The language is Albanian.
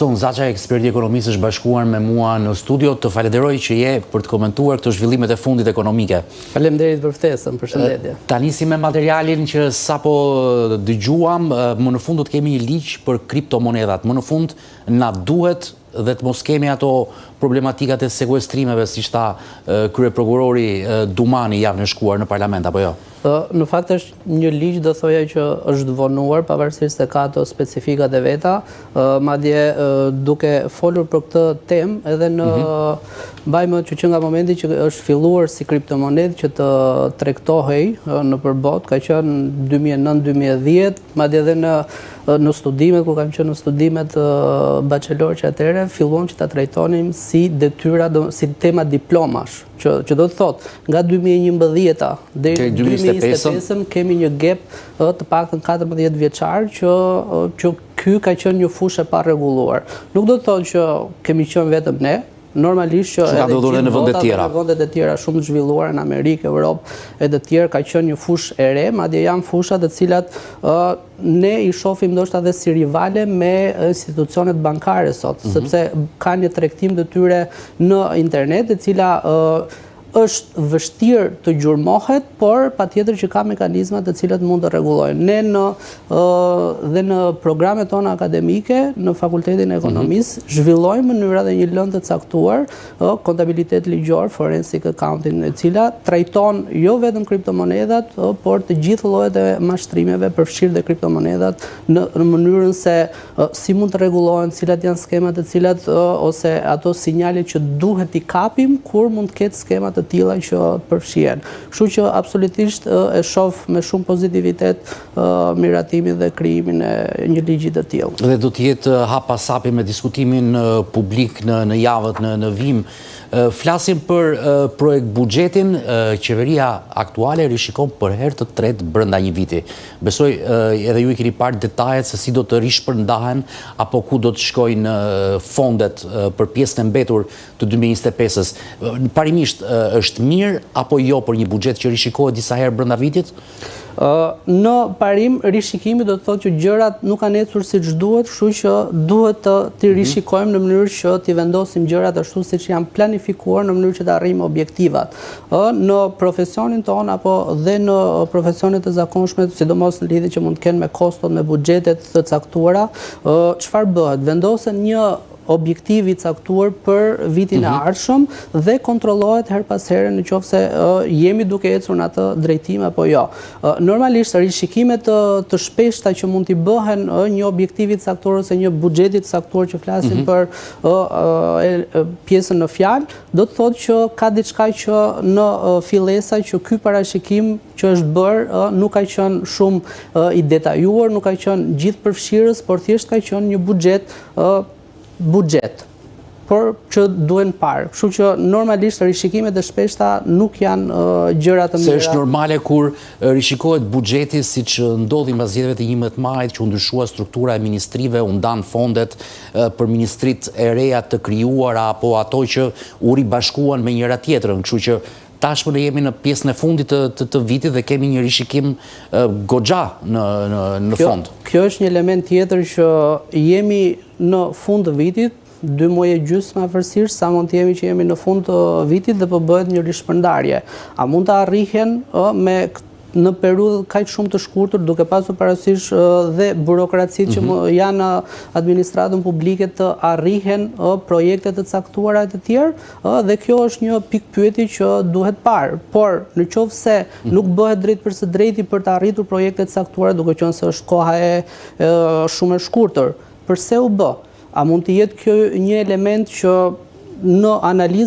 Profesor Zaça, eksperti i ekonomisë, është bashkuar me mua në studio. Të falenderoj që je për të komentuar këto zhvillimet e fundit ekonomike. Faleminderit për ftesën, përshëndetje. Ta nisim me materialin që sapo dëgjuam, më në fund do të kemi një ligj për kriptomonedhat. Më në fund na duhet dhe të mos kemi ato problematikat e sekuestrimeve, si tha kryeprokurori Dumani javën e shkuar në parlament, apo jo? Në fakt është një ligj, do thoja, që është vonuar, pavarësisht se ka ato specifikat e veta, madje duke folur për këtë temë, edhe në mbajmë që nga momenti që është filluar si kriptomonedë që të tregtohej në përbot, ka qenë 2009-2010, madje edhe në studimet, kur kam qenë në studimet bachelor që atëherë, filluam që ta trajtonim si detyra, si tema diplomash, që do të thotë, nga 2011 deri 2025 kemi një gap të paktën 14 vjeçar që ky ka qenë një fushë e parregulluar. Nuk do të thotë që kemi qenë vetëm ne. Normalisht që edhe në vendet e tjera shumë të zhvilluara në Amerikë, Europë e të tjerë ka qenë një fushë e re, madje janë fusha të cilat ne i shohim ndoshta edhe si rivale me institucionet bankare sot, sepse ka një tregtim të tyre në internet, e cila është vështirë të gjurmohet, por patjetër që ka mekanizma të cilat mund të rregullojnë. Ne dhe në programet tona akademike, në Fakultetin e Ekonomisë, zhvillojmë mënyra dhe një lëndë të caktuar, kontabilitet ligjor, forensic accounting, e cila trajton jo vetëm kriptomonedhat, por të gjithë llojet e mashtrimeve, përfshirë dhe kriptomonedhat, në mënyrën se si mund të rregullohen, cilat janë skemat të cilat ose ato sinjale që duhet i kapim kur mund të ketë skemat të tilla që përfshihen. Kështu që absolutisht e shoh me shumë pozitivitet miratimin dhe krijimin e një ligji të tillë. Dhe do të jetë hap pas hapi me diskutimin publik në javët në vim. Flasim për projekt buxhetin, qeveria aktuale rishikon për herë të tretë brenda një viti. Besoj edhe ju i keni parë detajet se si do të rishpërndahen apo ku do të shkojnë fondet për pjesën e mbetur të 2025-s. Parimisht është mirë apo jo për një buxhet që rishikohet disa herë brenda vitit? Në parim, rishikimi do të thotë që gjërat nuk kanë ecur siç duhet, kështu që duhet të rishikojmë në mënyrë që të vendosim gjërat ashtu siç janë planifikuar, në mënyrë që të arrijmë objektivat. Në profesionin ton apo dhe në profesionet e zakonshme, sidomos në lidhje që mund të kenë me kostot, me buxhetet të caktuara, çfarë bëhet? Vendosen një objektivi caktuar për vitin e ardhshëm dhe kontrollohet her pas here nëse jemi duke ecur në atë drejtim apo jo. Normalisht rishikimet të shpeshta që mund t'i bëhen një objektivi caktuar ose një buxheti caktuar që flasim për pjesën në fjalë, do të thotë që ka diçka që në fillesa që ky parashikim që është bërë nuk ka qenë shumë i detajuar, nuk ka qenë gjithëpërfshirës, por thjesht ka qenë një buxhet, por që duhen parë. Kështu që normalisht rishikimet e shpeshta nuk janë gjëra të mira. Se është normale kur rishikohet buxheti, siç ndodhi mbas zgjedhjeve të 11 majit, që u ndryshua struktura e ministrive, u ndan fondet për ministritë e reja të krijuara apo ato që u ribashkuan me njëra tjetrën. Kështu që tashmë ne jemi në pjesën e fundit të vitit dhe kemi një rishikim goxha në fond. Kjo është një element tjetër që jemi në fund të vitit, 2 muaj e gjysmë afërsisht, sa mund të jemi që jemi në fund të vitit dhe po bëhet një rishpërndarje. A mund të arrihen në periudhë kaq shumë të shkurtër, duke pasur parasysh dhe burokracitë që janë administratën publike, të arrihen projekte të caktuara të tjerë, dhe kjo është një pikë pyetje që duhet parë. Por nëse nuk bëhet drejt për së drejti për të arritur projekte të caktuara, duke qenë se është koha shumë e shkurtër, pse u bë? A mund të jetë kjo një element që në analizë